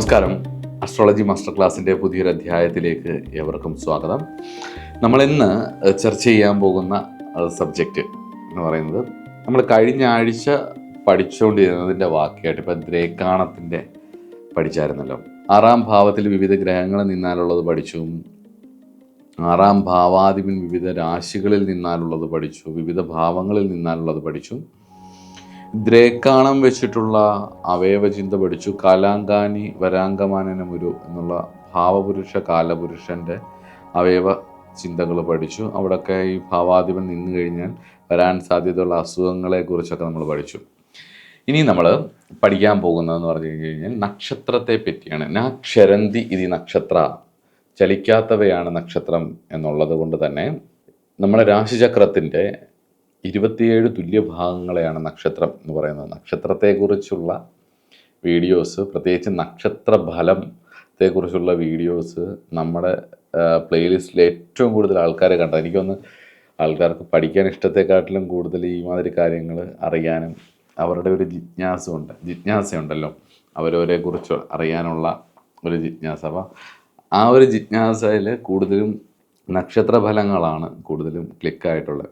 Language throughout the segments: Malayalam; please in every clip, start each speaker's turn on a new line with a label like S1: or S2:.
S1: നമസ്കാരം. അസ്ട്രോളജി മാസ്റ്റർ ക്ലാസ്സിൻ്റെ പുതിയൊരു അധ്യായത്തിലേക്ക് ഏവർക്കും സ്വാഗതം. നമ്മളിന്ന് ചർച്ച ചെയ്യാൻ പോകുന്ന സബ്ജക്റ്റ് എന്ന് പറയുന്നത്, നമ്മൾ കഴിഞ്ഞ ആഴ്ച പഠിച്ചുകൊണ്ടിരുന്നതിൻ്റെ ബാക്കിയായിട്ട് ഇപ്പോൾ ദ്രേക്കാണത്തിൻ്റെ പഠിച്ചായിരുന്നല്ലോ. 6-ാം ഭാവത്തിൽ വിവിധ ഗ്രഹങ്ങളിൽ നിന്നാലുള്ളത് പഠിച്ചു. 6-ാം ഭാവാധിപൻ വിവിധ രാശികളിൽ നിന്നാലുള്ളത് പഠിച്ചു. വിവിധ ഭാവങ്ങളിൽ നിന്നാലുള്ളത് പഠിച്ചു. ദ്രേക്കാണം വെച്ചിട്ടുള്ള അവയവചിന്ത പഠിച്ചു. കാലാങ്കാനി വരാങ്കമാനനമുരു എന്നുള്ള ഭാവപുരുഷ കാലപുരുഷൻ്റെ അവയവ ചിന്തകൾ പഠിച്ചു. അവിടെയൊക്കെ ഈ ഭാവാധിപൻ നിന്ന് കഴിഞ്ഞാൽ വരാൻ സാധ്യതയുള്ള അസുഖങ്ങളെക്കുറിച്ചൊക്കെ നമ്മൾ പഠിച്ചു. ഇനി നമ്മൾ പഠിക്കാൻ പോകുന്നതെന്ന് പറഞ്ഞു കഴിഞ്ഞാൽ നക്ഷത്രത്തെ പറ്റിയാണ്. നക്ഷരന്തി ഇതി നക്ഷത്ര, ചലിക്കാത്തവയാണ് നക്ഷത്രം എന്നുള്ളത് കൊണ്ട് തന്നെ നമ്മുടെ രാശിചക്രത്തിൻ്റെ 27 തുല്യഭാഗങ്ങളെയാണ് നക്ഷത്രം എന്ന് പറയുന്നത്. നക്ഷത്രത്തെക്കുറിച്ചുള്ള വീഡിയോസ്, പ്രത്യേകിച്ച് നക്ഷത്ര ഫലത്തെക്കുറിച്ചുള്ള വീഡിയോസ് നമ്മുടെ പ്ലേലിസ്റ്റിൽ ഏറ്റവും കൂടുതൽ ആൾക്കാർ കണ്ടത്. എനിക്കൊന്ന് ആൾക്കാർക്ക് പഠിക്കാൻ ഇഷ്ടത്തെക്കാട്ടിലും കൂടുതൽ ഈ മാതിരി കാര്യങ്ങൾ അറിയാനും അവരുടെ ഒരു ജിജ്ഞാസയുണ്ടല്ലോ, അവരവരെക്കുറിച്ച് അറിയാനുള്ള ഒരു ജിജ്ഞാസ. അപ്പോൾ ആ ഒരു ജിജ്ഞാസയിൽ കൂടുതലും നക്ഷത്രഫലങ്ങളാണ് കൂടുതലും ക്ലിക്കായിട്ടുള്ളത്.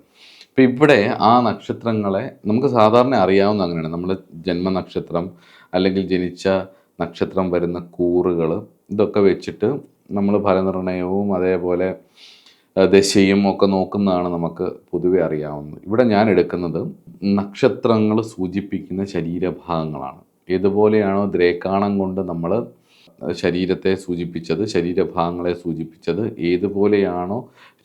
S1: ഇപ്പം ഇവിടെ ആ നക്ഷത്രങ്ങളെ നമുക്ക് സാധാരണ അറിയാവുന്ന അങ്ങനെയാണ്. നമ്മൾ ജന്മനക്ഷത്രം അല്ലെങ്കിൽ ജനിച്ച നക്ഷത്രം വരുന്ന കൂറുകൾ, ഇതൊക്കെ വെച്ചിട്ട് നമ്മൾ ഫലനിർണയവും അതേപോലെ ദശയും ഒക്കെ നോക്കുന്നതാണ് നമുക്ക് പൊതുവെ അറിയാവുന്നത്. ഇവിടെ ഞാൻ എടുക്കുന്നത് നക്ഷത്രങ്ങൾ സൂചിപ്പിക്കുന്ന ശരീരഭാഗങ്ങളാണ്. ഏതുപോലെയാണോ ദ്രേക്കാണം കൊണ്ട് നമ്മൾ ശരീരത്തെ സൂചിപ്പിച്ചത്, ശരീരഭാഗങ്ങളെ സൂചിപ്പിച്ചത്, ഏതുപോലെയാണോ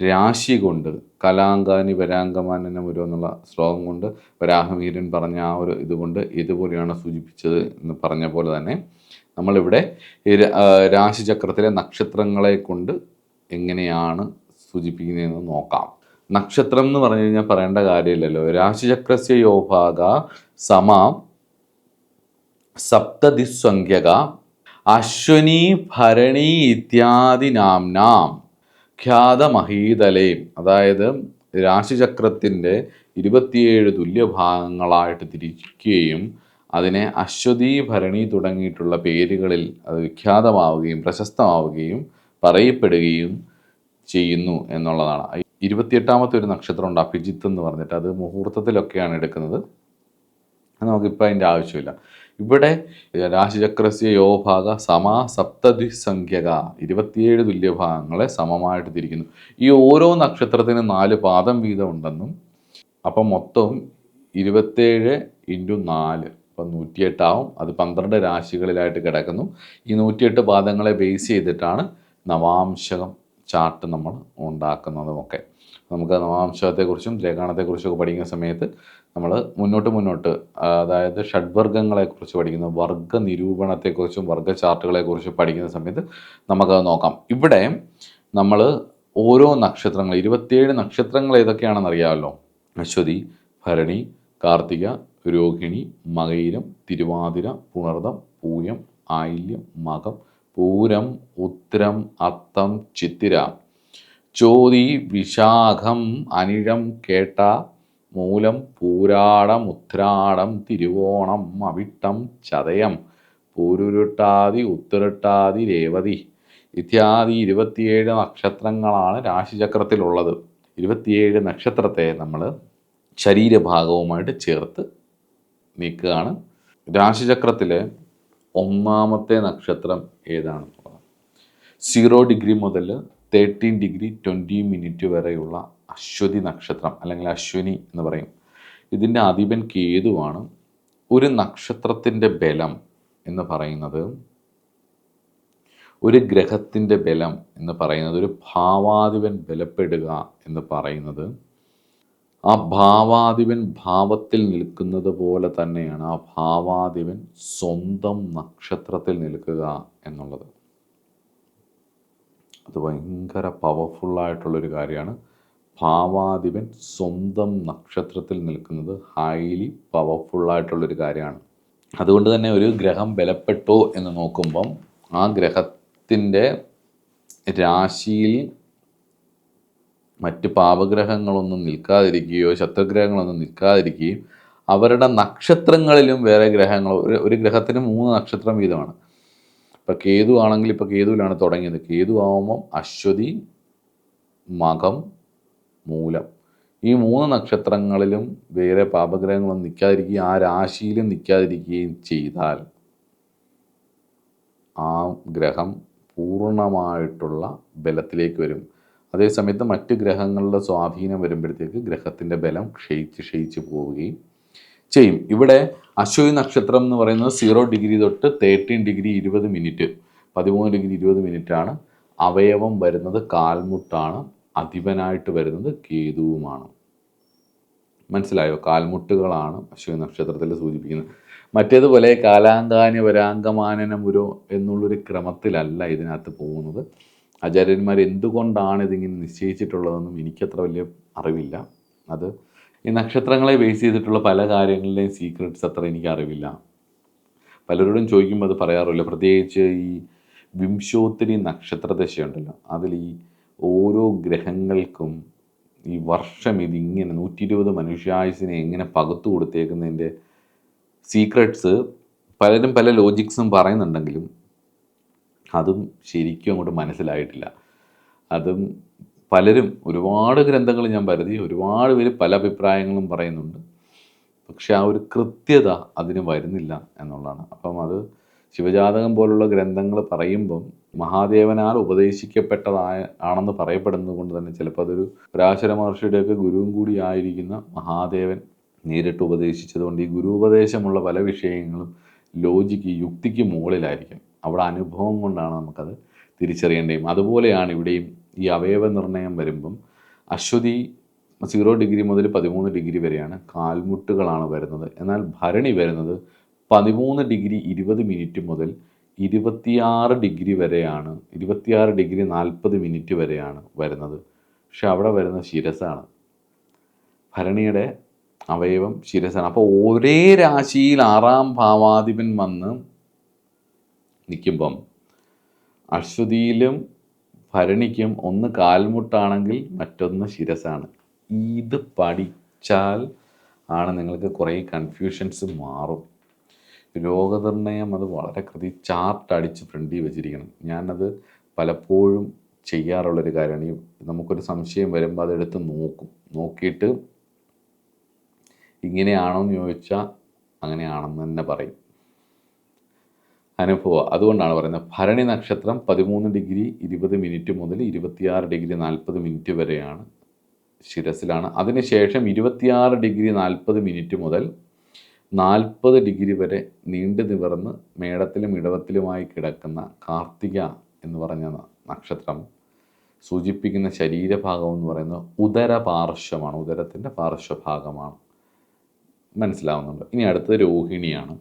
S1: രാശി കൊണ്ട് കലാങ്കാനി വരാങ്കമാനനമുരു എന്നുള്ള ശ്ലോകം കൊണ്ട് വരാഹമീരൻ പറഞ്ഞ ആ ഒരു ഇതുകൊണ്ട് ഏതുപോലെയാണോ സൂചിപ്പിച്ചത് എന്ന് പറഞ്ഞ പോലെ തന്നെ നമ്മളിവിടെ രാശിചക്രത്തിലെ നക്ഷത്രങ്ങളെ കൊണ്ട് എങ്ങനെയാണ് സൂചിപ്പിക്കുന്നതെന്ന് നോക്കാം. നക്ഷത്രം എന്ന് പറഞ്ഞു കഴിഞ്ഞാൽ പറയേണ്ട കാര്യമില്ലല്ലോ. രാശിചക്രസ്യ യോഭാഗ സമാ സപ്തതിസ്വംഖ്യക അശ്വനി ഭരണി ഇത്യാദി നാംനാം ഖ്യാതമഹീതലേ. അതായത് രാശിചക്രത്തിൻ്റെ 27 തുല്യഭാഗങ്ങളായിട്ട് തിരിക്കുകയും അതിനെ അശ്വതി ഭരണി തുടങ്ങിയിട്ടുള്ള പേരുകളിൽ അത് വിഖ്യാതമാവുകയും പ്രശസ്തമാവുകയും പറയപ്പെടുകയും ചെയ്യുന്നു എന്നുള്ളതാണ്. 28ാമത്തെ ഒരു നക്ഷത്രമുണ്ട്, അഭിജിത്ത് എന്ന് പറഞ്ഞിട്ട്. അത് മുഹൂർത്തത്തിലൊക്കെയാണ് എടുക്കുന്നത്. നമുക്കിപ്പോൾ അതിൻ്റെ ആവശ്യമില്ല. ഇവിടെ രാശിചക്രസ്യ യോഭാഗ സമാ സപ്തദ്വിസംഖ്യക, 27 തുല്യഭാഗങ്ങളെ സമമായിട്ട് തിരിക്കുന്നു. ഈ ഓരോ നക്ഷത്രത്തിന് 4 പാദം വീതം ഉണ്ടെന്നും, അപ്പം മൊത്തം 27 × 4 അപ്പം 108 ആവും. അത് 12 രാശികളിലായിട്ട് കിടക്കുന്നു. ഈ 108 പാദങ്ങളെ ബേസ് ചെയ്തിട്ടാണ് നവാംശകം ചാർട്ട് നമ്മൾ ഉണ്ടാക്കുന്നതുമൊക്കെ. നമുക്ക് നവാംശകത്തെക്കുറിച്ചും ദ്രേക്കാണത്തെക്കുറിച്ചൊക്കെ പഠിക്കുന്ന സമയത്ത് നമ്മൾ മുന്നോട്ട് അതായത് ഷഡ്വർഗ്ഗങ്ങളെക്കുറിച്ച് പഠിക്കുന്ന വർഗ്ഗ നിരൂപണത്തെക്കുറിച്ചും വർഗ്ഗ ചാർട്ടുകളെക്കുറിച്ചും പഠിക്കുന്ന സമയത്ത് നമുക്കത് നോക്കാം. ഇവിടെ നമ്മൾ ഓരോ നക്ഷത്രങ്ങൾ 27 നക്ഷത്രങ്ങൾ ഏതൊക്കെയാണെന്ന് അറിയാമല്ലോ. അശ്വതി, ഭരണി, കാർത്തിക, രോഹിണി, മകയിരം, തിരുവാതിര, പുണർദം, പൂയം, ആയില്യം, മകം, പൂരം, ഉത്തരം, അത്തം, ചിത്തിര, ചോതി, വിശാഖം, അനിഴം, കേട്ട, മൂലം, പൂരാടം, ഉത്രാടം, തിരുവോണം, അവിട്ടം, ചതയം, പൂരുരുട്ടാതി, ഉത്തരട്ടാതി, രേവതി ഇത്യാദി 27 നക്ഷത്രങ്ങളാണ് രാശിചക്രത്തിലുള്ളത്. 27 നക്ഷത്രത്തെ നമ്മൾ ശരീരഭാഗവുമായിട്ട് ചേർത്ത് നീക്കുകയാണ്. രാശിചക്രത്തിലെ 1ാമത്തെ നക്ഷത്രം ഏതാണ്? 0 ഡിഗ്രി മുതൽ 13 ഡിഗ്രി 20 മിനിറ്റ് വരെയുള്ള അശ്വതി നക്ഷത്രം അല്ലെങ്കിൽ അശ്വിനി എന്ന് പറയും. ഇതിൻ്റെ അധിപൻ കേതുവാണ്. ഒരു നക്ഷത്രത്തിൻ്റെ ബലം എന്ന് പറയുന്നത്, ഒരു ഗ്രഹത്തിൻ്റെ ബലം എന്ന് പറയുന്നത്, ഒരു ഭാവാധിപൻ ബലപ്പെടുക എന്ന് പറയുന്നത് ആ ഭാവാധിപൻ ഭാവത്തിൽ നിൽക്കുന്നത് പോലെ തന്നെയാണ് ആ ഭാവാധിപൻ സ്വന്തം നക്ഷത്രത്തിൽ നിൽക്കുക എന്നുള്ളത്. അത് ഭയങ്കര പവർഫുള്ളായിട്ടുള്ളൊരു കാര്യമാണ്. ഭാവാധിപൻ സ്വന്തം നക്ഷത്രത്തിൽ നിൽക്കുന്നത് ഹൈലി പവർഫുള്ളായിട്ടുള്ളൊരു കാര്യമാണ്. അതുകൊണ്ട് തന്നെ ഒരു ഗ്രഹം ബലപ്പെട്ടോ എന്ന് നോക്കുമ്പം ആ ഗ്രഹത്തിൻ്റെ രാശിയിൽ മറ്റ് പാപഗ്രഹങ്ങളൊന്നും നിൽക്കാതിരിക്കുകയോ ശത്രുഗ്രഹങ്ങളൊന്നും നിൽക്കാതിരിക്കുകയും അവരുടെ നക്ഷത്രങ്ങളിലും വേറെ ഗ്രഹങ്ങൾ, ഒരു ഗ്രഹത്തിന് 3 നക്ഷത്രം വീതമാണ്. ഇപ്പം കേതു ആണെങ്കിൽ ഇപ്പോൾ കേതുവിലാണ് തുടങ്ങിയത്. കേതു ആവുമ്പം അശ്വതി, മകം, മൂലം, ഈ 3 നക്ഷത്രങ്ങളിലും വേറെ പാപഗ്രഹങ്ങളൊന്നും നിൽക്കാതിരിക്കുകയും ആ രാശിയിലും നിൽക്കാതിരിക്കുകയും ചെയ്താൽ ആ ഗ്രഹം പൂർണ്ണമായിട്ടുള്ള ബലത്തിലേക്ക് വരും. അതേസമയത്ത് മറ്റ് ഗ്രഹങ്ങളുടെ സ്വാധീനം വരുമ്പോഴത്തേക്ക് ഗ്രഹത്തിൻ്റെ ബലം ക്ഷയിച്ച് പോവുകയും ചെയ്യും. ഇവിടെ അശ്വതി നക്ഷത്രം എന്ന് പറയുന്നത് 0 ഡിഗ്രി തൊട്ട് 13 ഡിഗ്രി 20 മിനിറ്റ്, 13 ഡിഗ്രി 20 മിനിറ്റാണ്. അവയവം വരുന്നത് കാൽമുട്ടാണ്. അധിപനായിട്ട് വരുന്നത് കേതുവുമാണ്. മനസ്സിലായോ? കാൽമുട്ടുകളാണ് അശ്വതി നക്ഷത്രത്തിൽ സൂചിപ്പിക്കുന്നത്. മറ്റേതുപോലെ കാലാങ്കാനി വരാങ്കമാനനമുരോ എന്നുള്ളൊരു ക്രമത്തിലല്ല ഇതിനകത്ത് പോകുന്നത്. ആചാര്യന്മാർ എന്തുകൊണ്ടാണ് ഇതിങ്ങനെ നിശ്ചയിച്ചിട്ടുള്ളതെന്നും എനിക്കത്ര വലിയ അറിവില്ല. അത് ഈ നക്ഷത്രങ്ങളെ ബേസ് ചെയ്തിട്ടുള്ള പല കാര്യങ്ങളുടെയും സീക്രട്സ് അത്ര എനിക്ക് അറിവില്ല. പലരോടും ചോദിക്കുമ്പോൾ അത് പറയാറില്ല. പ്രത്യേകിച്ച് ഈ വിംശോത്തരി നക്ഷത്രദശയുണ്ടല്ലോ, അതിൽ ഈ ഓരോ ഗ്രഹങ്ങൾക്കും ഈ വർഷം ഇതിങ്ങനെ 120 മനുഷ്യായുസിനെ എങ്ങനെ പകുത്തു കൊടുത്തേക്കുന്നതിൻ്റെ സീക്രട്സ് പലരും പല ലോജിക്സും പറയുന്നുണ്ടെങ്കിലും അതും ശരിക്കും അങ്ങോട്ട് മനസ്സിലായിട്ടില്ല. അതും പലരും ഒരുപാട് ഗ്രന്ഥങ്ങൾ ഞാൻ പരതി, ഒരുപാട് പേര് പല അഭിപ്രായങ്ങളും പറയുന്നുണ്ട്. പക്ഷെ ആ ഒരു കൃത്യത അതിന് വരുന്നില്ല എന്നുള്ളതാണ്. അപ്പം അത് ശിവജാതകം പോലുള്ള ഗ്രന്ഥങ്ങൾ പറയുമ്പം മഹാദേവനാൽ ആണെന്ന് പറയപ്പെടുന്നത് കൊണ്ട് തന്നെ ചിലപ്പോൾ അതൊരു പരാശര മഹർഷിയുടെയൊക്കെ ഗുരുവും കൂടി ആയിരിക്കുന്ന മഹാദേവൻ നേരിട്ട് ഉപദേശിച്ചതുകൊണ്ട് ഈ ഗുരുപദേശമുള്ള പല വിഷയങ്ങളും യുക്തിക്ക് മുകളിലായിരിക്കും. അവിടെ അനുഭവം കൊണ്ടാണ് നമുക്കത് തിരിച്ചറിയേണ്ടതും. അതുപോലെയാണ് ഇവിടെയും ഈ അവയവ നിർണയം വരുമ്പം അശ്വതി 0 ഡിഗ്രി മുതൽ 13 ഡിഗ്രി വരെയാണ് കാൽമുട്ടുകളാണ് വരുന്നത്. എന്നാൽ ഭരണി വരുന്നത് 13 ഡിഗ്രി 20 മിനിറ്റ് മുതൽ 26 ഡിഗ്രി വരെയാണ്, 26 ഡിഗ്രി 40 മിനിറ്റ് വരെയാണ് വരുന്നത്. പക്ഷെ അവിടെ വരുന്നത് ശിരസാണ്. ഭരണിയുടെ അവയവം ശിരസാണ്. അപ്പോൾ ഒരേ രാശിയിൽ 6-ാം ഭാവാധിപൻ വന്ന് നിൽക്കുമ്പം അശ്വതിയിലും ഭരണിക്കും ഒന്ന് കാൽമുട്ടാണെങ്കിൽ മറ്റൊന്ന് ശിരസാണ്. ഇത് പഠിച്ചാൽ ആണ് നിങ്ങൾക്ക് കുറേ കൺഫ്യൂഷൻസ് മാറും. രോഗനിർണയം അത് വളരെ ചാർട്ട് അടിച്ച് ഫ്രണ്ടിൽ വെച്ചിരിക്കണം. ഞാനത് പലപ്പോഴും ചെയ്യാറുള്ളൊരു കാര്യമാണ്. ഈ നമുക്കൊരു സംശയം വരുമ്പോൾ അതെടുത്ത് നോക്കിയിട്ട് ഇങ്ങനെയാണോ എന്ന് ചോദിച്ചാൽ അങ്ങനെയാണെന്ന് തന്നെ പറയും. അനുഭവം. അതുകൊണ്ടാണ് പറയുന്നത് ഭരണി നക്ഷത്രം 13 ഡിഗ്രി 20 മിനിറ്റ് മുതൽ 26 ഡിഗ്രി 40 മിനിറ്റ് വരെയാണ് ശിരസിലാണ്. അതിനുശേഷം 26 ഡിഗ്രി 40 മിനിറ്റ് മുതൽ 40 ഡിഗ്രി വരെ നീണ്ടു നിവർന്ന് മേടത്തിലും ഇടവത്തിലുമായി കിടക്കുന്ന കാർത്തിക എന്ന് പറഞ്ഞ നക്ഷത്രം സൂചിപ്പിക്കുന്ന ശരീരഭാഗം എന്ന് പറയുന്നത് ഉദരപാർശ്വമാണ്, ഉദരത്തിൻ്റെ പാർശ്വഭാഗമാണ്. മനസ്സിലാവുന്നുണ്ട്. ഇനി അടുത്തത് രോഹിണിയാണ്.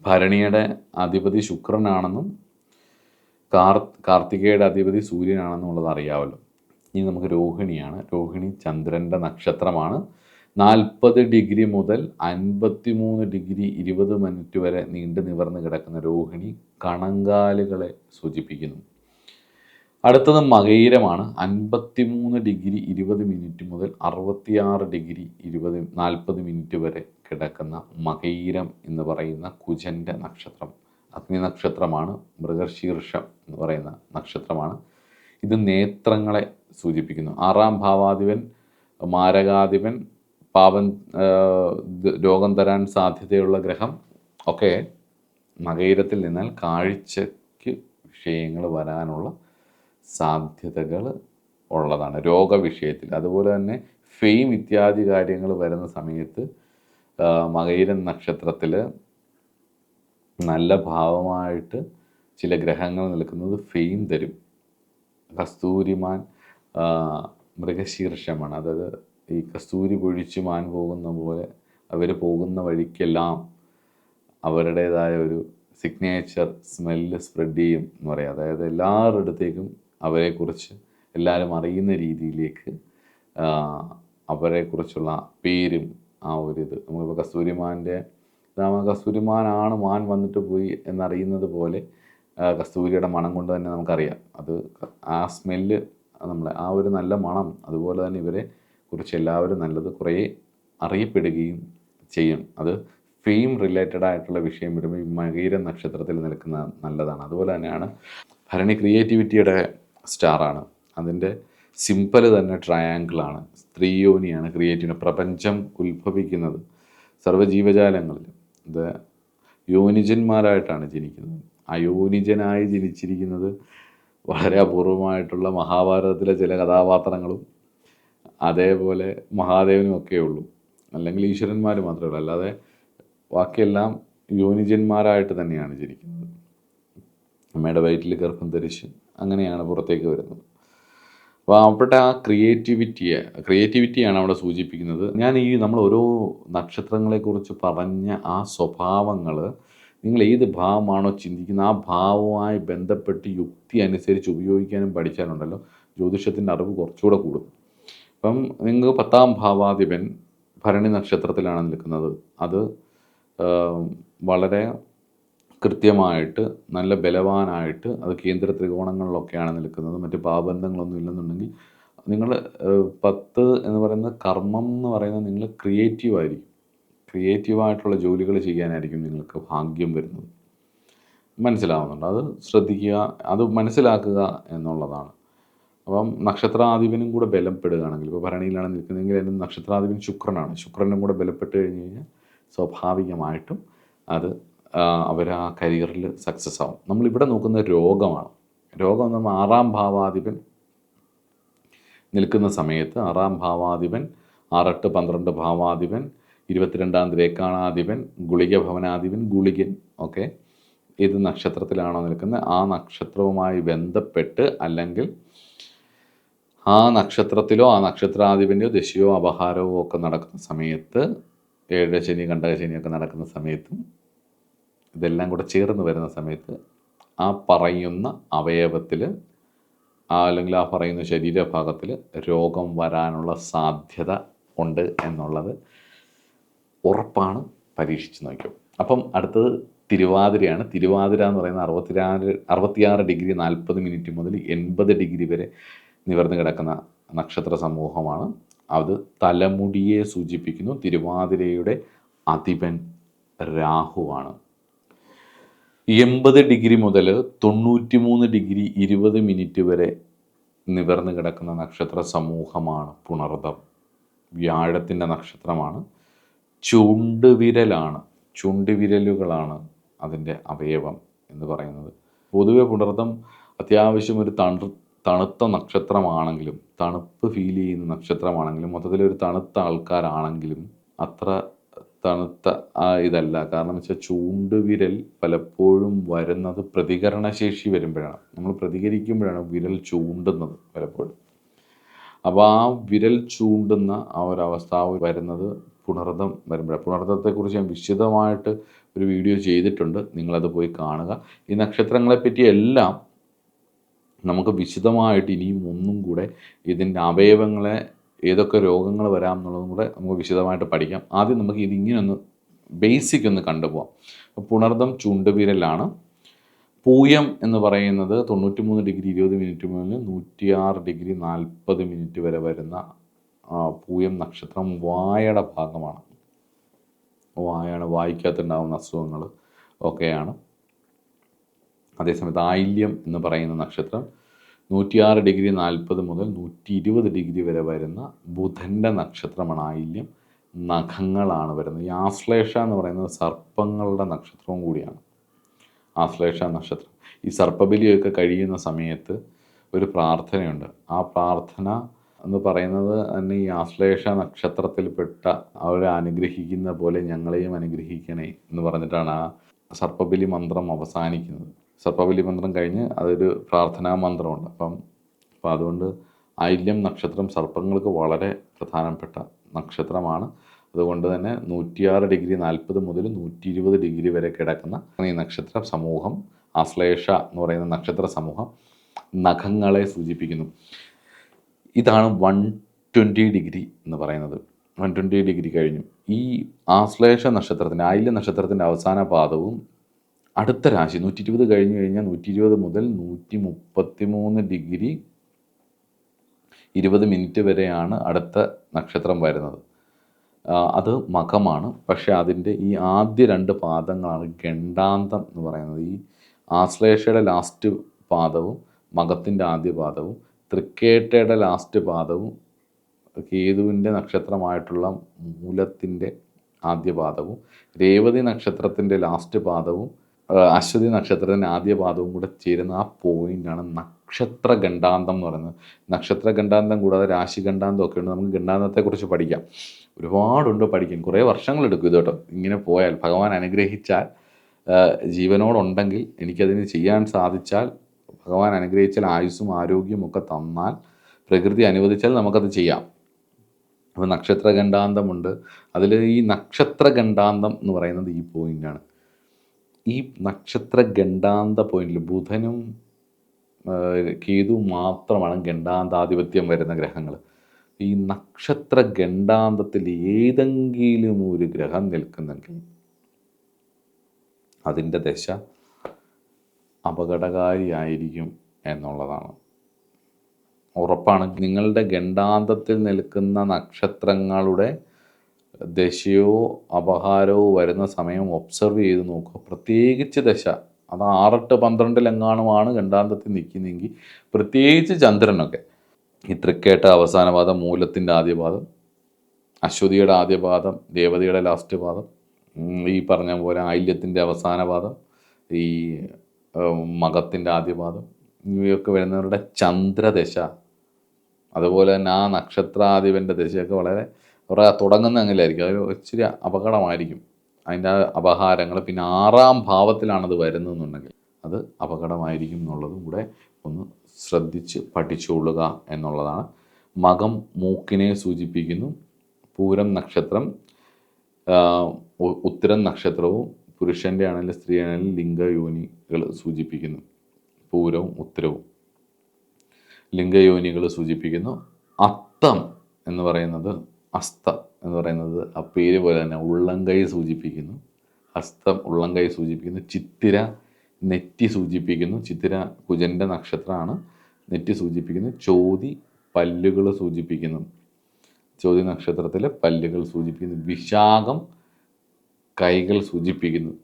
S1: ഭരണിയുടെ അധിപതി ശുക്രനാണെന്നും കാർത്തികയുടെ അധിപതി സൂര്യനാണെന്നും ഉള്ളത് അറിയാമല്ലോ. ഇനി നമുക്ക് രോഹിണിയാണ്. രോഹിണി ചന്ദ്രൻ്റെ നക്ഷത്രമാണ്. 40 ഡിഗ്രി മുതൽ 53 ഡിഗ്രി 20 മിനിറ്റ് വരെ നീണ്ടു നിവർന്ന് കിടക്കുന്ന രോഹിണി കണങ്കാലുകളെ സൂചിപ്പിക്കുന്നു. അടുത്തത് മകയിരമാണ്. 53 ഡിഗ്രി 20 മിനിറ്റ് മുതൽ 66 ഡിഗ്രി 40 മിനിറ്റ് വരെ കിടക്കുന്ന മകയിരം എന്ന് പറയുന്ന കുജൻ്റെ നക്ഷത്രം. അഗ്നി നക്ഷത്രമാണ്. മൃഗശീർഷം എന്ന് പറയുന്ന നക്ഷത്രമാണ്. ഇത് നേത്രങ്ങളെ സൂചിപ്പിക്കുന്നു. 6-ാം ഭാവാധിപൻ, മാരകാധിപൻ, രോഗം തരാൻ സാധ്യതയുള്ള ഗ്രഹം ഒക്കെ മകയിരത്തിൽ നിന്നാൽ കാഴ്ചയ്ക്ക് വിഷയങ്ങൾ വരാനുള്ള സാധ്യതകൾ ഉള്ളതാണ് രോഗവിഷയത്തിൽ. അതുപോലെ തന്നെ ഫെയിം ഇത്യാദി കാര്യങ്ങൾ വരുന്ന സമയത്ത് മകയിരം നക്ഷത്രത്തിൽ നല്ല ഭാവമായിട്ട് ചില ഗ്രഹങ്ങൾ നിൽക്കുന്നത് ഫെയിം തരും. കസ്തൂരിമാൻ മൃഗശീർഷമാണ്. അതായത് ഈ കസ്തൂരി പൊഴിച്ച് മാൻ പോകുന്ന പോലെ അവർ പോകുന്ന വഴിക്കെല്ലാം അവരുടേതായ ഒരു സിഗ്നേച്ചർ സ്മെല്ല് സ്പ്രെഡ് ചെയ്യും എന്ന് പറയാം. അതായത് എല്ലാവരുടെ അടുത്തേക്കും അവരെക്കുറിച്ച് എല്ലാവരും അറിയുന്ന രീതിയിലേക്ക് അവരെക്കുറിച്ചുള്ള പേരും ആ ഒരിത് നമുക്കിപ്പോൾ കസ്തൂരിമാനാണ് മാൻ വന്നിട്ട് പോയി എന്നറിയുന്നത് പോലെ കസ്തൂരിയുടെ മണം കൊണ്ട് തന്നെ നമുക്കറിയാം. അത് ആ സ്മെല്ല് നമ്മളെ ആ ഒരു നല്ല മണം, അതുപോലെ തന്നെ ഇവരെ കുറിച്ച് എല്ലാവരും നല്ലത് കുറേ അറിയപ്പെടുകയും ചെയ്യും. അത് ഫെയിം റിലേറ്റഡ് ആയിട്ടുള്ള വിഷയം വരുമ്പോൾ ഈ മകീര നക്ഷത്രത്തിൽ നിൽക്കുന്ന നല്ലതാണ്. അതുപോലെ തന്നെയാണ് ഭരണി ക്രിയേറ്റിവിറ്റിയുടെ സ്റ്റാറാണ്. അതിൻ്റെ സിമ്പൽ തന്നെ ട്രയാങ്കിളാണ്. സ്ത്രീയോനിയാണ് ക്രിയേറ്റീവ്. പ്രപഞ്ചം ഉത്ഭവിക്കുന്നത് സർവ്വജീവജാലങ്ങളിൽ ഇത് യോനിജന്മാരായിട്ടാണ് ജനിക്കുന്നത്. അയോനിജനായി ജനിച്ചിരിക്കുന്നത് വളരെ അപൂർവമായിട്ടുള്ള മഹാഭാരതത്തിലെ ചില കഥാപാത്രങ്ങളും അതേപോലെ മഹാദേവനും ഒക്കെ ഉള്ളൂ. അല്ലെങ്കിൽ ഈശ്വരന്മാർ മാത്രമേ ഉള്ളൂ. അല്ലാതെ ബാക്കിയെല്ലാം യോനിജന്മാരായിട്ട് തന്നെയാണ് ജനിക്കുന്നത്. അമ്മയുടെ വയറ്റിൽ ഗർഭം ധരിച്ച് അങ്ങനെയാണ് പുറത്തേക്ക് വരുന്നത്. അപ്പോൾ അവിടെ ആ ക്രിയേറ്റിവിറ്റിയാണ് അവിടെ സൂചിപ്പിക്കുന്നത്. നമ്മൾ ഓരോ നക്ഷത്രങ്ങളെക്കുറിച്ച് പറഞ്ഞ ആ സ്വഭാവങ്ങൾ നിങ്ങൾ ഏത് ഭാവമാണോ ചിന്തിക്കുന്നത് ആ ഭാവവുമായി ബന്ധപ്പെട്ട് യുക്തി അനുസരിച്ച് ഉപയോഗിക്കാനും പഠിച്ചാലുണ്ടല്ലോ ജ്യോതിഷത്തിൻ്റെ അറിവ് കുറച്ചുകൂടെ കൂടും. അപ്പം നിങ്ങൾക്ക് 10ാം ഭാവാധിപൻ ഭരണി നക്ഷത്രത്തിലാണ് നിൽക്കുന്നത്. അത് വളരെ കൃത്യമായിട്ട് നല്ല ബലവാനായിട്ട് അത് കേന്ദ്ര ത്രികോണങ്ങളിലൊക്കെയാണ് നിൽക്കുന്നത്. മറ്റ് പാപബന്ധങ്ങളൊന്നും ഇല്ലെന്നുണ്ടെങ്കിൽ നിങ്ങൾ 10 എന്ന് പറയുന്ന കർമ്മം എന്ന് പറയുന്നത് നിങ്ങൾ ക്രിയേറ്റീവായിട്ടുള്ള ജോലികൾ ചെയ്യാനായിരിക്കും നിങ്ങൾക്ക് ഭാഗ്യം വരുന്നത്. മനസ്സിലാവുന്നുണ്ട്? അത് ശ്രദ്ധിക്കുക, അത് മനസ്സിലാക്കുക എന്നുള്ളതാണ്. അപ്പം നക്ഷത്രാധിപനും കൂടെ ബലപ്പെടുകയാണെങ്കിൽ, ഇപ്പോൾ ഭരണിയിലാണ് നിൽക്കുന്നതെങ്കിൽ അതിന് നക്ഷത്രാധിപൻ ശുക്രനാണ്. ശുക്രനും കൂടെ ബലപ്പെട്ട് കഴിഞ്ഞ് കഴിഞ്ഞാൽ സ്വാഭാവികമായിട്ടും അത് അവർ ആ കരിയറിൽ സക്സസ് ആവും. നമ്മളിവിടെ നോക്കുന്ന രോഗമാണ്. രോഗം എന്ന് പറഞ്ഞാൽ 6ാം ഭാവാധിപൻ നിൽക്കുന്ന സമയത്ത് 6ാം ഭാവാധിപൻ 6, 8, 12 ഭാവാധിപൻ 22ാം ദ്രേക്കാണാധിപൻ ഗുളിക ഭവനാധിപൻ ഗുളികൻ ഒക്കെ ഏത് നക്ഷത്രത്തിലാണോ നിൽക്കുന്നത് ആ നക്ഷത്രവുമായി ബന്ധപ്പെട്ട് അല്ലെങ്കിൽ ആ നക്ഷത്രത്തിലോ ആ നക്ഷത്രാധിപൻ്റെയോ ദശയോ അപഹാരമോ ഒക്കെ നടക്കുന്ന സമയത്ത്, ഏഴശനി കണ്ടകശനിയൊക്കെ നടക്കുന്ന സമയത്തും ഇതെല്ലാം കൂടെ ചേർന്ന് വരുന്ന സമയത്ത് ആ പറയുന്ന അവയവത്തിൽ അല്ലെങ്കിൽ ആ പറയുന്ന ശരീരഭാഗത്തിൽ രോഗം വരാനുള്ള സാധ്യത ഉണ്ട് എന്നുള്ളത് ഉറപ്പാണ്. പരീക്ഷിച്ച് നോക്കും. അപ്പം അടുത്തത് തിരുവാതിരയാണ്. തിരുവാതിര എന്ന് പറയുന്നത് 66 ഡിഗ്രി 40 മിനിറ്റ് മുതൽ 80 ഡിഗ്രി വരെ നിവർന്നു കിടക്കുന്ന നക്ഷത്ര സമൂഹമാണ്. അത് തലമുടിയെ സൂചിപ്പിക്കുന്നു. തിരുവാതിരയുടെ അധിപൻ രാഹുവാണ്. 80 ഡിഗ്രി മുതൽ 93 ഡിഗ്രി 20 മിനിറ്റ് വരെ നിവർന്നു കിടക്കുന്ന നക്ഷത്ര സമൂഹമാണ് പുണർദം. വ്യാഴത്തിൻ്റെ നക്ഷത്രമാണ്. ചുണ്ടുവിരലുകളാണ് അതിൻ്റെ അവയവം എന്ന് പറയുന്നത്. പൊതുവെ പുണർദം അത്യാവശ്യം ഒരു തണുത്ത നക്ഷത്രമാണെങ്കിലും, തണുപ്പ് ഫീൽ ചെയ്യുന്ന നക്ഷത്രമാണെങ്കിലും, മൊത്തത്തിലൊരു തണുത്ത ആൾക്കാരാണെങ്കിലും അത്ര തണുത്ത ഇതല്ല. കാരണം വെച്ചാൽ ചൂണ്ടുവിരൽ പലപ്പോഴും വരുന്നത് പ്രതികരണശേഷി വരുമ്പോഴാണ്. നമ്മൾ പ്രതികരിക്കുമ്പോഴാണ് വിരൽ ചൂണ്ടുന്നത് പലപ്പോഴും. അപ്പോൾ ആ വിരൽ ചൂണ്ടുന്ന ആ ഒരവസ്ഥ വരുന്നത് പുണർദം വരുമ്പോഴാണ്. പുണർദത്തെക്കുറിച്ച് ഞാൻ വിശദമായിട്ട് ഒരു വീഡിയോ ചെയ്തിട്ടുണ്ട്, നിങ്ങളത് പോയി കാണുക. ഈ നക്ഷത്രങ്ങളെപ്പറ്റി എല്ലാം നമുക്ക് വിശദമായിട്ട് ഇനിയും ഒന്നും കൂടെ ഇതിൻ്റെ അവയവങ്ങളെ ഏതൊക്കെ രോഗങ്ങൾ വരാം എന്നുള്ളതും കൂടെ നമുക്ക് വിശദമായിട്ട് പഠിക്കാം. ആദ്യം നമുക്ക് ഇതിങ്ങനെ ഒന്ന് ബേസിക് ഒന്ന് കണ്ടുപോകാം. പുണർദം ചുണ്ടുവിരലാണ്. പൂയം എന്ന് പറയുന്നത് 93 ഡിഗ്രി 20 മിനിറ്റ് മുതൽ 106 ഡിഗ്രി 40 മിനിറ്റ് വരെ വരുന്ന പൂയം നക്ഷത്രം വായയുടെ ഭാഗമാണ്. വായിക്കകത്തുണ്ടാകുന്ന അസുഖങ്ങൾ ഒക്കെയാണ്. അതേസമയത്ത് ആയില്യം എന്ന് പറയുന്ന നക്ഷത്രം 106 ഡിഗ്രി 40 മുതൽ 120 ഡിഗ്രി വരെ വരുന്ന ബുധൻ്റെ നക്ഷത്രമാണ് ആയില്യം. നഖങ്ങളാണ് വരുന്നത്. ഈ ആശ്ലേഷ എന്ന് പറയുന്നത് സർപ്പങ്ങളുടെ നക്ഷത്രവും കൂടിയാണ്. ആശ്ലേഷ നക്ഷത്രം ഈ സർപ്പബലിയൊക്കെ കഴിയുന്ന സമയത്ത് ഒരു പ്രാർത്ഥനയുണ്ട്. ആ പ്രാർത്ഥന എന്ന് പറയുന്നത് തന്നെ ഈ ആശ്ലേഷ നക്ഷത്രത്തിൽപ്പെട്ട അവരെ അനുഗ്രഹിക്കുന്ന പോലെ ഞങ്ങളെയും അനുഗ്രഹിക്കണേ എന്ന് പറഞ്ഞിട്ടാണ് ആ സർപ്പബലി മന്ത്രം അവസാനിക്കുന്നത്. സർപ്പബലി മന്ത്രം കഴിഞ്ഞ് അതൊരു പ്രാർത്ഥനാ മന്ത്രമുണ്ട്. അപ്പം അതുകൊണ്ട് ആയില്യം നക്ഷത്രം സർപ്പങ്ങൾക്ക് വളരെ പ്രധാനപ്പെട്ട നക്ഷത്രമാണ്. അതുകൊണ്ട് തന്നെ 106 ഡിഗ്രി 40 മുതൽ 120 ഡിഗ്രി വരെ കിടക്കുന്ന ഈ നക്ഷത്ര സമൂഹം, ആശ്ലേഷ എന്ന് പറയുന്ന നക്ഷത്ര സമൂഹം നഖങ്ങളെ സൂചിപ്പിക്കുന്നു. ഇതാണ് 120 ഡിഗ്രി എന്ന് പറയുന്നത്. 120 ഡിഗ്രി കഴിഞ്ഞു. ഈ ആശ്ലേഷ നക്ഷത്രത്തിൻ്റെ ആയില്യ നക്ഷത്രത്തിൻ്റെ അവസാന പാദവും അടുത്ത രാശി 120 കഴിഞ്ഞു കഴിഞ്ഞാൽ 120 മുതൽ 133 ഡിഗ്രി 20 മിനിറ്റ് വരെയാണ് അടുത്ത നക്ഷത്രം വരുന്നത്. അത് മഖമാണ്. പക്ഷേ അതിൻ്റെ ഈ ആദ്യ 2 പാദങ്ങളാണ് ഗണ്ടാന്തം എന്ന് പറയുന്നത്. ഈ ആശ്ലേഷയുടെ ലാസ്റ്റ് പാദവും മഖത്തിൻ്റെ ആദ്യ പാദവും തൃക്കേട്ടയുടെ ലാസ്റ്റ് പാദവും കേതുവിൻ്റെ നക്ഷത്രമായിട്ടുള്ള മൂലത്തിൻ്റെ ആദ്യ പാദവും രേവതി നക്ഷത്രത്തിൻ്റെ ലാസ്റ്റ് പാദവും അശ്വതി നക്ഷത്രത്തിൻ്റെ ആദ്യ പാദവും കൂടെ ചേരുന്ന ആ പോയിൻ്റാണ് നക്ഷത്ര ഗണ്ടാന്തം എന്ന് പറയുന്നത്. നക്ഷത്ര ഗണ്ടാന്തം കൂടാതെ രാശി ഗണ്ടാന്തം ഒക്കെ ഉണ്ട്. നമുക്ക് ഗണ്ടാന്തത്തെക്കുറിച്ച് പഠിക്കാം. ഒരുപാടുണ്ട് പഠിക്കാൻ, കുറേ വർഷങ്ങളെടുക്കും ഇത് കേട്ടോ. ഇങ്ങനെ പോയാൽ ഭഗവാൻ അനുഗ്രഹിച്ചാൽ, ജീവനോടുണ്ടെങ്കിൽ, എനിക്കതിന് ചെയ്യാൻ സാധിച്ചാൽ, ഭഗവാൻ അനുഗ്രഹിച്ചാൽ, ആയുസ്സും ആരോഗ്യവും ഒക്കെ തന്നാൽ, പ്രകൃതി അനുവദിച്ചാൽ നമുക്കത് ചെയ്യാം. അപ്പോൾ നക്ഷത്ര ഗണ്ടാന്തമുണ്ട്. അതിൽ ഈ നക്ഷത്ര ഗണ്ടാന്തം എന്ന് പറയുന്നത് ഈ പോയിൻ്റാണ്. ഈ നക്ഷത്ര ഗണ്ടാന്ത പോയിന്റിൽ ബുധനും കേതുവും മാത്രമാണ് ഗണ്ടാന്താധിപത്യം വരുന്ന ഗ്രഹങ്ങൾ. ഈ നക്ഷത്ര ഗണ്ടാന്തത്തിൽ ഏതെങ്കിലും ഒരു ഗ്രഹം നിൽക്കുന്നെങ്കിൽ അതിൻ്റെ ദശ അപകടകാരിയായിരിക്കും എന്നുള്ളതാണ്. ഉറപ്പാണ്. നിങ്ങളുടെ ഗണ്ടാന്തത്തിൽ നിൽക്കുന്ന നക്ഷത്രങ്ങളുടെ ദശയോ അപഹാരമോ വരുന്ന സമയം ഒബ്സർവ് ചെയ്ത് നോക്കുക. പ്രത്യേകിച്ച് ദശ അത് 6, 8, 12 ഗണ്ടാന്തത്തിൽ നിൽക്കുന്നെങ്കിൽ, പ്രത്യേകിച്ച് ചന്ദ്രനൊക്കെ. ഈ തൃക്കേട്ട അവസാന പാദം, മൂലത്തിൻ്റെ ആദ്യ പാദം, അശ്വതിയുടെ ആദ്യ പാദം, രേവതിയുടെ ലാസ്റ്റ് പാദം, ഈ പറഞ്ഞ പോലെ ആയില്യത്തിൻ്റെ അവസാന പാദം, ഈ മകത്തിൻ്റെ ആദ്യ പാദം, ഇവയൊക്കെ വരുന്നവരുടെ ചന്ദ്രദശ, അതുപോലെ തന്നെ ആ നക്ഷത്രാധിപൻ്റെ ദശയൊക്കെ വളരെ തുടങ്ങുന്ന അങ്ങനെയായിരിക്കും. അത് ഇച്ചിരി അപകടമായിരിക്കും. അതിൻ്റെ അപഹാരങ്ങൾ. പിന്നെ 6-ാം ഭാവത്തിലാണത് വരുന്നതെന്നുണ്ടെങ്കിൽ അത് അപകടമായിരിക്കും എന്നുള്ളതും കൂടെ ഒന്ന് ശ്രദ്ധിച്ച് പഠിച്ചുകൊള്ളുക എന്നുള്ളതാണ്. മകം മൂക്കിനെ സൂചിപ്പിക്കുന്നു. പൂരം നക്ഷത്രം, ഉത്തരം നക്ഷത്രവും പുരുഷൻ്റെ ആണെങ്കിലും സ്ത്രീ ആണെങ്കിലും ലിംഗയോനികൾ സൂചിപ്പിക്കുന്നു. പൂരവും ഉത്തരവും ലിംഗയോനികൾ സൂചിപ്പിക്കുന്നു. അത്തം എന്ന് പറയുന്നത്, അസ്തം എന്ന് പറയുന്നത് ആ പേര് പോലെ തന്നെ ഉള്ളംകൈ സൂചിപ്പിക്കുന്നു. ഹസ്തം ഉള്ളംകൈ സൂചിപ്പിക്കുന്നു. ചിത്തിര നെറ്റി സൂചിപ്പിക്കുന്നു. ചിത്തിര കുജൻ്റെ നക്ഷത്രമാണ്, നെറ്റി സൂചിപ്പിക്കുന്നു. ചോതി പല്ലുകൾ സൂചിപ്പിക്കുന്നു. ചോതി നക്ഷത്രത്തിലെ പല്ലുകൾ സൂചിപ്പിക്കുന്നു. വിശാഖം കൈകൾ സൂചിപ്പിക്കുന്നു.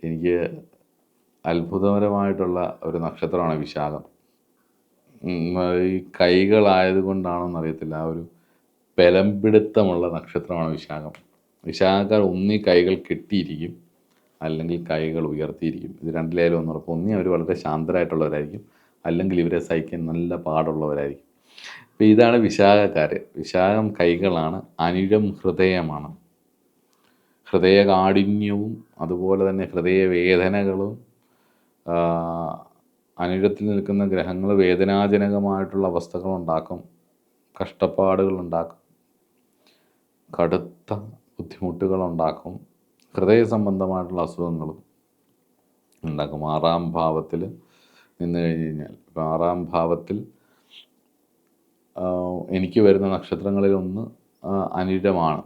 S1: എനിക്ക് അത്ഭുതകരമായിട്ടുള്ള ഒരു നക്ഷത്രമാണ് വിശാഖം. ഈ കൈകളായതുകൊണ്ടാണോന്നറിയത്തില്ല, ആ ഒരു ബലംപിടുത്തമുള്ള നക്ഷത്രമാണ് വിശാഖം. വിശാഖക്കാർ ഒന്നീ കൈകൾ കെട്ടിയിരിക്കും, അല്ലെങ്കിൽ കൈകൾ ഉയർത്തിയിരിക്കും. ഇത് രണ്ടിലായാലും ഒന്ന് ഉറപ്പ്. ഒന്നീ അവർ വളരെ ശാന്തരായിട്ടുള്ളവരായിരിക്കും, അല്ലെങ്കിൽ ഇവരെ സഹിക്കാൻ നല്ല പാടുള്ളവരായിരിക്കും. അപ്പോൾ ഇതാണ് വിശാഖക്കാർ. വിശാഖം കൈകളാണ്. അനിഴം ഹൃദയമാണ്. ഹൃദയകാഠിന്യവും അതുപോലെ തന്നെ ഹൃദയവേദനകളും. അനിഴത്തിൽ നിൽക്കുന്ന ഗ്രഹങ്ങൾ വേദനാജനകമായിട്ടുള്ള അവസ്ഥകളുണ്ടാക്കും, കഷ്ടപ്പാടുകളുണ്ടാക്കും, കടുത്ത ബുദ്ധിമുട്ടുകളുണ്ടാക്കും, ഹൃദയ സംബന്ധമായിട്ടുള്ള അസുഖങ്ങളും ഉണ്ടാക്കും. 6-ാം ഭാവത്തിൽ നിന്ന് കഴിഞ്ഞാൽ, ഇപ്പം 6-ാം ഭാവത്തിൽ എനിക്ക് വരുന്ന നക്ഷത്രങ്ങളിലൊന്ന് അനിഴമാണ്.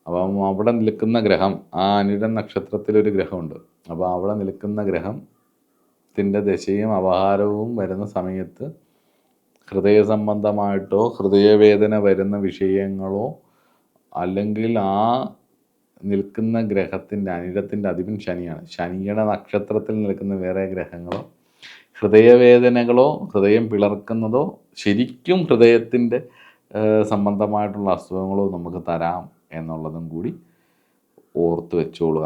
S1: അപ്പം അവിടെ നിൽക്കുന്ന ഗ്രഹം, ആ അനിഴം നക്ഷത്രത്തിലൊരു ഗ്രഹമുണ്ട്. അപ്പോൾ അവിടെ നിൽക്കുന്ന ഗ്രഹത്തിൻ്റെ ദശയും അപഹാരവും വരുന്ന സമയത്ത് ഹൃദയ സംബന്ധമായിട്ടോ ഹൃദയവേദന വരുന്ന വിഷയങ്ങളോ, അല്ലെങ്കിൽ ആ നിൽക്കുന്ന ഗ്രഹത്തിൻ്റെ അനിഴത്തിൻ്റെ അധിപൻ ശനിയാണ്, ശനിയുടെ നക്ഷത്രത്തിൽ നിൽക്കുന്ന വേറെ ഗ്രഹങ്ങളോ ഹൃദയവേദനകളോ ഹൃദയം പിളർക്കുന്നതോ ശരിക്കും ഹൃദയത്തിൻ്റെ സംബന്ധമായിട്ടുള്ള അസുഖങ്ങളോ നമുക്ക് തരാം എന്നുള്ളതും കൂടി ഓർത്ത് വെച്ചോളുക.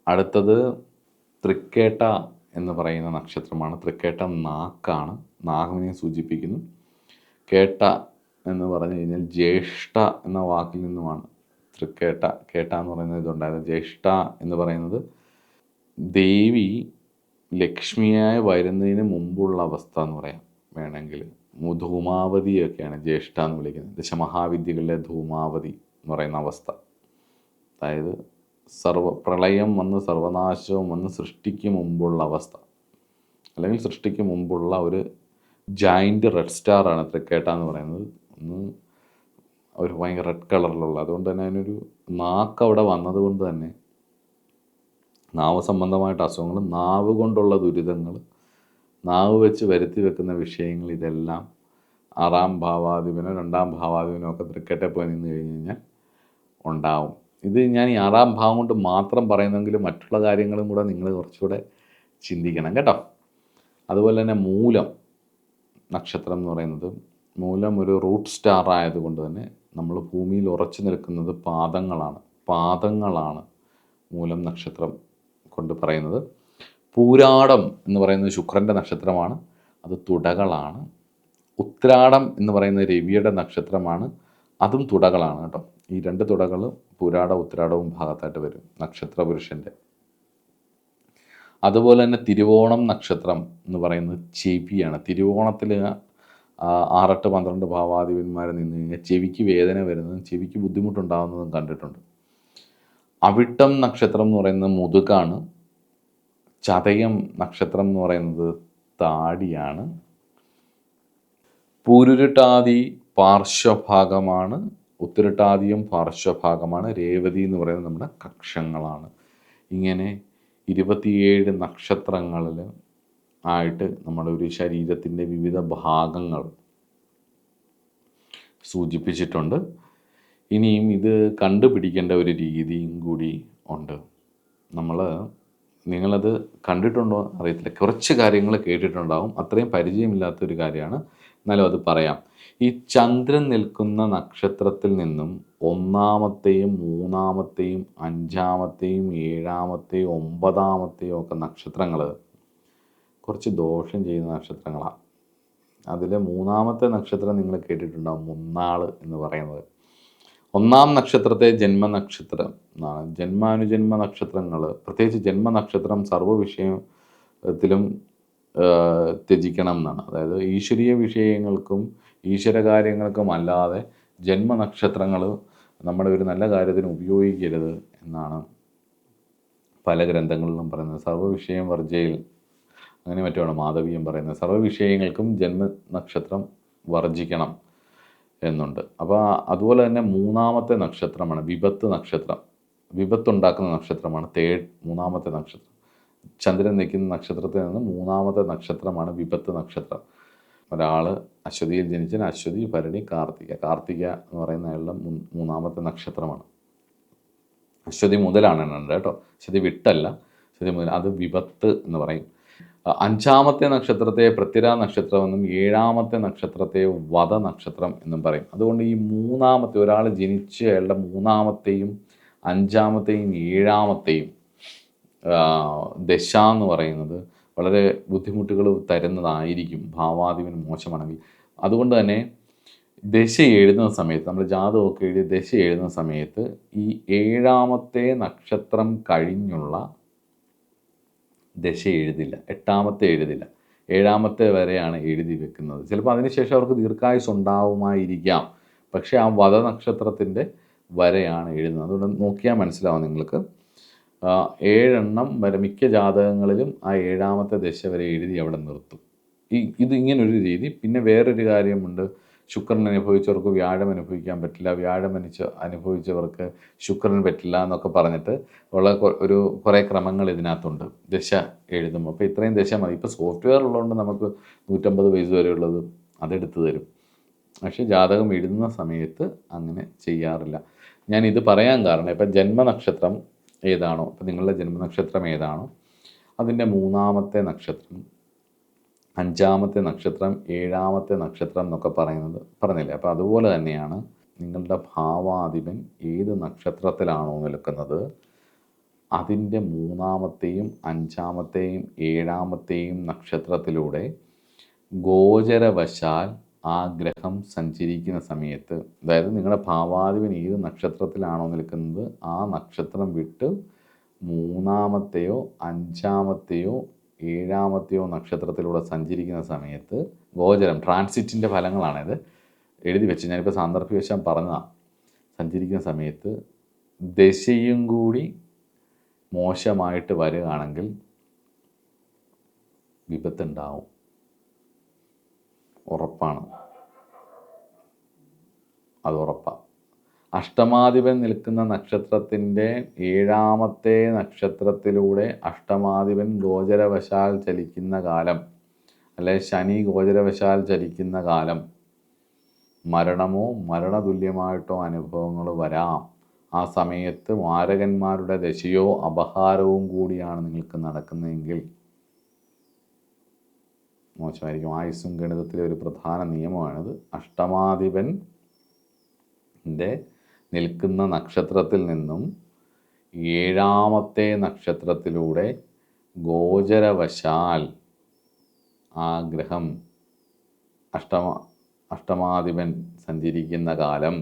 S1: അടുത്തത് തൃക്കേട്ട എന്ന് പറയുന്ന നക്ഷത്രമാണ്. തൃക്കേട്ട നാക്കാണ്, നാഗിനെ സൂചിപ്പിക്കുന്നു. കേട്ട എന്ന് പറഞ്ഞു കഴിഞ്ഞാൽ ജ്യേഷ്ഠ എന്ന വാക്കിൽ നിന്നുമാണ് തൃക്കേട്ട. കേട്ട എന്ന് പറയുന്നത് ഇതുണ്ടായത്. ജ്യേഷ്ഠ എന്ന് പറയുന്നത് ദേവി ലക്ഷ്മിയായി വരുന്നതിന് മുമ്പുള്ള അവസ്ഥ എന്ന് പറയാം വേണമെങ്കിൽ. ധൂമാവതിയൊക്കെയാണ് ജ്യേഷ്ഠ എന്ന് വിളിക്കുന്നത്. ദശമഹാവിദ്യകളിലെ ധൂമാവതി എന്ന് പറയുന്ന അവസ്ഥ. അതായത് പ്രളയം വന്ന് സർവനാശവും വന്ന് സൃഷ്ടിക്ക് മുമ്പുള്ള അവസ്ഥ, അല്ലെങ്കിൽ സൃഷ്ടിക്ക് മുമ്പുള്ള ഒരു ജൈൻറ്റ് റെഡ് സ്റ്റാറാണ് തൃക്കേട്ട എന്ന് പറയുന്നത്. ഒരു ഭയങ്കര റെഡ് കളറിലുള്ള, അതുകൊണ്ട് തന്നെ അതിനൊരു നാക്ക് അവിടെ വന്നതുകൊണ്ട് തന്നെ നാവ് സംബന്ധമായിട്ട് അസുഖങ്ങൾ, നാവ് കൊണ്ടുള്ള ദുരിതങ്ങൾ, നാവ് വെച്ച് വരുത്തി വെക്കുന്ന വിഷയങ്ങൾ, ഇതെല്ലാം 6-ാം ഭാവാധിപനോ 2-ാം ഭാവാധിപനോ ഒക്കെ തൃക്കേട്ടെ പോയി നിന്ന് കഴിഞ്ഞ് കഴിഞ്ഞാൽ ഉണ്ടാവും. ഇത് ഞാൻ ഈ 6-ാം ഭാവം കൊണ്ട് മാത്രം പറയുന്നെങ്കിൽ മറ്റുള്ള കാര്യങ്ങളും കൂടെ നിങ്ങൾ കുറച്ചുകൂടെ ചിന്തിക്കണം കേട്ടോ. അതുപോലെ തന്നെ മൂലം നക്ഷത്രം എന്ന് പറയുന്നത്, മൂലം ഒരു റൂട്ട് സ്റ്റാർ ആയതുകൊണ്ട് തന്നെ നമ്മൾ ഭൂമിയിൽ ഉറച്ചു നിൽക്കുന്നത് പാദങ്ങളാണ് മൂലം നക്ഷത്രം കൊണ്ട് പറയുന്നത്. പൂരാടം എന്ന് പറയുന്നത് ശുക്രൻ്റെ നക്ഷത്രമാണ്, അത് തുടകളാണ്. ഉത്രാടം എന്ന് പറയുന്നത് രവിയുടെ നക്ഷത്രമാണ്, അതും തുടകളാണ് കേട്ടോ. ഈ 2 തുടകൾ പൂരാടം ഉത്രാടവും ഭാഗത്തായിട്ട് വരും നക്ഷത്രപുരുഷൻ്റെ. അതുപോലെ തന്നെ തിരുവോണം നക്ഷത്രം എന്ന് പറയുന്നത് ചെവിയാണ്. തിരുവോണത്തിൽ 6, 8, 12 ഭാവാധിപന്മാർ നിന്ന് കഴിഞ്ഞാൽ ചെവിക്ക് വേദന വരുന്നതും ചെവിക്ക് ബുദ്ധിമുട്ടുണ്ടാകുന്നതും കണ്ടിട്ടുണ്ട്. അവിട്ടം നക്ഷത്രം എന്ന് പറയുന്നത് മുതുകാണ്. ചതയം നക്ഷത്രം എന്ന് പറയുന്നത് താടിയാണ്. പൂരുരുട്ടാതി പാർശ്വഭാഗമാണ്, ഉത്തരട്ടാതിയും പാർശ്വഭാഗമാണ്. രേവതി എന്ന് പറയുന്നത് നമ്മുടെ കക്ഷങ്ങളാണ്. ഇങ്ങനെ 27 നക്ഷത്രങ്ങളിൽ ആയിട്ട് നമ്മുടെ ഒരു ശരീരത്തിൻ്റെ വിവിധ ഭാഗങ്ങൾ സൂചിപ്പിച്ചിട്ടുണ്ട്. ഇനിയും ഇത് കണ്ടുപിടിക്കേണ്ട ഒരു രീതിയും കൂടി ഉണ്ട്. നിങ്ങളത് കണ്ടിട്ടുണ്ടോ അറിയത്തില്ല, കുറച്ച് കാര്യങ്ങൾ കേട്ടിട്ടുണ്ടാവും, അത്രയും പരിചയമില്ലാത്തൊരു കാര്യമാണ്, എന്നാലും അത് പറയാം. ഈ ചന്ദ്രൻ നിൽക്കുന്ന നക്ഷത്രത്തിൽ നിന്നും 1-ാമത്തെയും 3-ാമത്തെയും 5-ാമത്തെയും 7-ാമത്തെയും 9-ാമത്തെയും ഒക്കെ നക്ഷത്രങ്ങൾ കുറച്ച് ദോഷം ചെയ്യുന്ന നക്ഷത്രങ്ങളാണ്. അതിൽ 3-ാമത്തെ നക്ഷത്രം നിങ്ങൾ കേട്ടിട്ടുണ്ടാവും, മുന്നാൾ എന്ന് പറയുന്നത്. 1-ാം നക്ഷത്രത്തെ ജന്മനക്ഷത്രം എന്നാണ്. ജന്മാനുജന്മ നക്ഷത്രങ്ങൾ, പ്രത്യേകിച്ച് ജന്മനക്ഷത്രം സർവ്വ വിഷയത്തിലും ത്യജിക്കണം എന്നാണ്. അതായത് ഈശ്വരീയ വിഷയങ്ങൾക്കും ഈശ്വര കാര്യങ്ങൾക്കും അല്ലാതെ ജന്മനക്ഷത്രങ്ങൾ നമ്മുടെ ഒരു നല്ല കാര്യത്തിന് ഉപയോഗിക്കരുത് എന്നാണ് പല ഗ്രന്ഥങ്ങളിലും പറയുന്നത്. സർവ്വവിഷയം വർജ്ജയിൽ അങ്ങനെ മറ്റുമാണ് മാധവീയം പറയുന്നത്. സർവ്വവിഷയങ്ങൾക്കും ജന്മനക്ഷത്രം വർജിക്കണം എന്നുണ്ട്. അപ്പോൾ അതുപോലെ തന്നെ 3-ാമത്തെ നക്ഷത്രമാണ് വിപത്ത് നക്ഷത്രം. വിപത്തുണ്ടാക്കുന്ന നക്ഷത്രമാണ് 3-ാമത്തെ നക്ഷത്രം. ചന്ദ്രൻ നിൽക്കുന്ന നക്ഷത്രത്തിൽ നിന്ന് 3-ാമത്തെ നക്ഷത്രമാണ് വിപത്ത് നക്ഷത്രം. ഒരാൾ അശ്വതിയിൽ ജനിച്ചാൽ അശ്വതി, ഭരണി, കാർത്തിക എന്ന് പറയുന്ന അയാളുടെ 3-ാമത്തെ നക്ഷത്രമാണ്. അശ്വതി മുതലാണ് എണ്ണേണ്ടത് കേട്ടോ, അശ്വതി വിട്ടല്ല, അശ്വതി മുതൽ, അത് വിപത്ത് എന്ന് പറയും. 5-ാമത്തെ നക്ഷത്രത്തെ പൃഥ്വിരാ നക്ഷത്രം എന്നും 7-ാമത്തെ നക്ഷത്രത്തെ വധ നക്ഷത്രം എന്നും പറയും. അതുകൊണ്ട് ഈ 3-ാമത്തെ ഒരാൾ ജനിച്ച് അയാളുടെ 3-ാമത്തെയും 5-ാമത്തെയും 7-ാമത്തെയും ദശ എന്ന് പറയുന്നത് വളരെ ബുദ്ധിമുട്ടുകൾ തരുന്നതായിരിക്കും ഭാവാധിപൻ മോശമാണെങ്കിൽ. അതുകൊണ്ട് തന്നെ ദശ എഴുതുന്ന സമയത്ത്, നമ്മൾ ജാതകമൊക്കെ എഴുതി ദശ എഴുതുന്ന സമയത്ത് ഈ 7-ാമത്തെ നക്ഷത്രം കഴിഞ്ഞുള്ള ദശ എഴുതില്ല, 8-ാമത്തെ എഴുതില്ല, 7-ാമത്തെ വരെയാണ് എഴുതി വെക്കുന്നത്. ചിലപ്പോൾ അതിനുശേഷം അവർക്ക് ദീർഘായുസ് ഉണ്ടാവുമായിരിക്കാം, പക്ഷേ ആ വധ നക്ഷത്രത്തിൻ്റെ വരെയാണ് എഴുതുന്നത്. അതുകൊണ്ട് നോക്കിയാൽ മനസ്സിലാവും നിങ്ങൾക്ക്. 7 എണ്ണം വരെ മിക്ക ജാതകങ്ങളിലും ആ 7-ാമത്തെ ദശ വരെ എഴുതി അവിടെ നിർത്തും. ഇത് ഇങ്ങനൊരു രീതി. പിന്നെ വേറൊരു കാര്യമുണ്ട്, ശുക്രൻ അനുഭവിച്ചവർക്ക് വ്യാഴം അനുഭവിക്കാൻ പറ്റില്ല, വ്യാഴം അനുഭവിച്ചവർക്ക് ശുക്രൻ പറ്റില്ല എന്നൊക്കെ പറഞ്ഞിട്ട് ഉള്ള കുറേ ക്രമങ്ങൾ ഇതിനകത്തുണ്ട് ദശ എഴുതുമ്പോൾ. അപ്പോൾ ഇത്രയും ദശ മതി. ഇപ്പോൾ സോഫ്റ്റ്വെയർ ഉള്ളതുകൊണ്ട് നമുക്ക് 150 വയസ്സ് വരെ ഉള്ളത് അതെടുത്ത് തരും. പക്ഷേ ജാതകം എഴുതുന്ന സമയത്ത് അങ്ങനെ ചെയ്യാറില്ല. ഞാനിത് പറയാൻ കാരണം, ഇപ്പം ജന്മനക്ഷത്രം ഏതാണോ, ഇപ്പം നിങ്ങളുടെ ജന്മനക്ഷത്രം ഏതാണോ അതിൻ്റെ 3-ാമത്തെ നക്ഷത്രം, 5-ാമത്തെ നക്ഷത്രം, 7-ാമത്തെ നക്ഷത്രം എന്നൊക്കെ പറഞ്ഞില്ലേ. അപ്പോൾ അതുപോലെ തന്നെയാണ് നിങ്ങളുടെ ഭാവാധിപൻ ഏത് നക്ഷത്രത്തിലാണോ നിൽക്കുന്നത് അതിൻ്റെ 3-ാമത്തെയും 5-ാമത്തെയും 7-ാമത്തെയും നക്ഷത്രത്തിലൂടെ ഗോചരവശാൽ ആ ഗ്രഹം സഞ്ചരിക്കുന്ന സമയത്ത്, അതായത് നിങ്ങളുടെ ഭാവാധിപൻ ഏത് നക്ഷത്രത്തിലാണോ നിൽക്കുന്നത് ആ നക്ഷത്രം വിട്ട് 3-ാമത്തെയോ 5-ാമത്തെയോ 7-ാമത്തെയോ നക്ഷത്രത്തിലൂടെ സഞ്ചരിക്കുന്ന സമയത്ത് ഗോചരം, ട്രാൻസിറ്റിൻ്റെ ഫലങ്ങളാണിത് എഴുതി വെച്ച്, ഞാനിപ്പോൾ സാന്ദർഭികവശാൽ പറഞ്ഞതാണ്. സഞ്ചരിക്കുന്ന സമയത്ത് ദശയും കൂടി മോശമായിട്ട് വരികയാണെങ്കിൽ വിപത്തുണ്ടാവും, ഉറപ്പാണ്, അത് ഉറപ്പാണ്. അഷ്ടമാധിപൻ നിൽക്കുന്ന നക്ഷത്രത്തിൻ്റെ 7-ാമത്തെ നക്ഷത്രത്തിലൂടെ അഷ്ടമാധിപൻ ഗോചരവശാൽ ചലിക്കുന്ന കാലം, അല്ലെ ശനി ഗോചരവശാൽ ചലിക്കുന്ന കാലം മരണമോ മരണതുല്യമായിട്ടോ അനുഭവങ്ങൾ വരാം. ആ സമയത്ത് മാരകന്മാരുടെ ദശയോ അപഹാരവും കൂടിയാണ് നിങ്ങൾക്ക് നടക്കുന്നതെങ്കിൽ മോശമായിരിക്കും. ആയുസ്സും ഗണിതത്തിലെ ഒരു പ്രധാന നിയമമാണിത്. അഷ്ടമാധിപൻ്റെ നിൽക്കുന്ന നക്ഷത്രത്തിൽ നിന്നും 7ാമത്തെ നക്ഷത്രത്തിലൂടെ ഗോചരവശാൽ ആ ഗ്രഹം അഷ്ടമാധിപൻ സഞ്ചരിക്കുന്ന കാലം,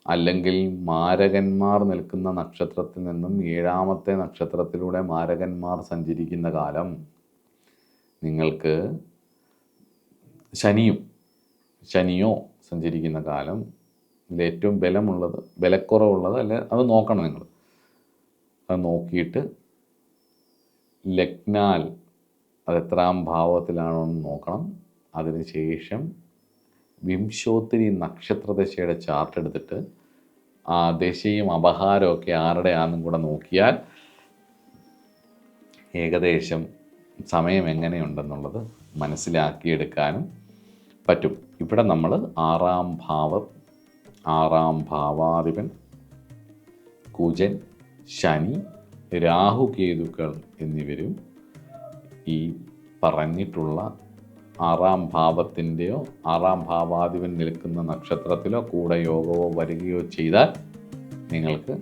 S1: അല്ലെങ്കിൽ മാരകന്മാർ നിൽക്കുന്ന നക്ഷത്രത്തിൽ നിന്നും 7ാമത്തെ നക്ഷത്രത്തിലൂടെ മാരകന്മാർ സഞ്ചരിക്കുന്ന കാലം, നിങ്ങൾക്ക് ശനിയോ സഞ്ചരിക്കുന്ന കാലം, ഇതിലേറ്റവും ബലക്കുറവുള്ളത് അല്ലെ അത് നോക്കണം നിങ്ങൾ. അത് നോക്കിയിട്ട് ലഗ്നാൽ അത് എത്രാം ഭാവത്തിലാണോ എന്ന് നോക്കണം. അതിനുശേഷം വിംശോത്തിരി നക്ഷത്രദശയുടെ ചാർട്ട് എടുത്തിട്ട് ആ ദശയും അപഹാരമൊക്കെ ആരുടെയാണെന്നും കൂടെ നോക്കിയാൽ ഏകദേശം സമയം എങ്ങനെയുണ്ടെന്നുള്ളത് മനസ്സിലാക്കിയെടുക്കാനും പറ്റും. ഇവിടെ നമ്മൾ 6ാം ഭാവാധിപൻ കുജൻ, ശനി, രാഹുകേതുക്കൾ എന്നിവരും ഈ പറഞ്ഞിട്ടുള്ള 6ാം ഭാവത്തിൻ്റെയോ 6ാം ഭാവാധിപൻ നിൽക്കുന്ന നക്ഷത്രത്തിലോ കൂടെ യോഗമോ വരികയോ ചെയ്താൽ നിങ്ങൾക്ക്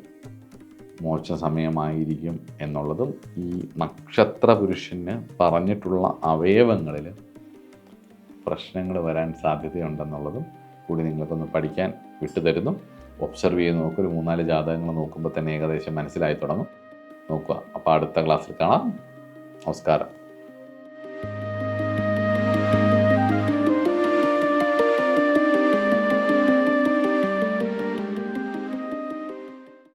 S1: മോശ സമയമായിരിക്കും എന്നുള്ളതും, ഈ നക്ഷത്ര പുരുഷന് പറഞ്ഞിട്ടുള്ള അവയവങ്ങളിൽ പ്രശ്നങ്ങൾ വരാൻ സാധ്യതയുണ്ടെന്നുള്ളതും കൂടി നിങ്ങൾക്കൊന്ന് പഠിക്കാൻ വിട്ടുതരുന്നു. ഒബ്സർവ് ചെയ്ത് നോക്കുക. ഒരു 3-4 ജാതകങ്ങൾ നോക്കുമ്പോൾ തന്നെ ഏകദേശം മനസ്സിലായി തുടങ്ങും. നോക്കുക. അപ്പോൾ അടുത്ത ക്ലാസ്സിൽ കാണാം. നമസ്കാരം.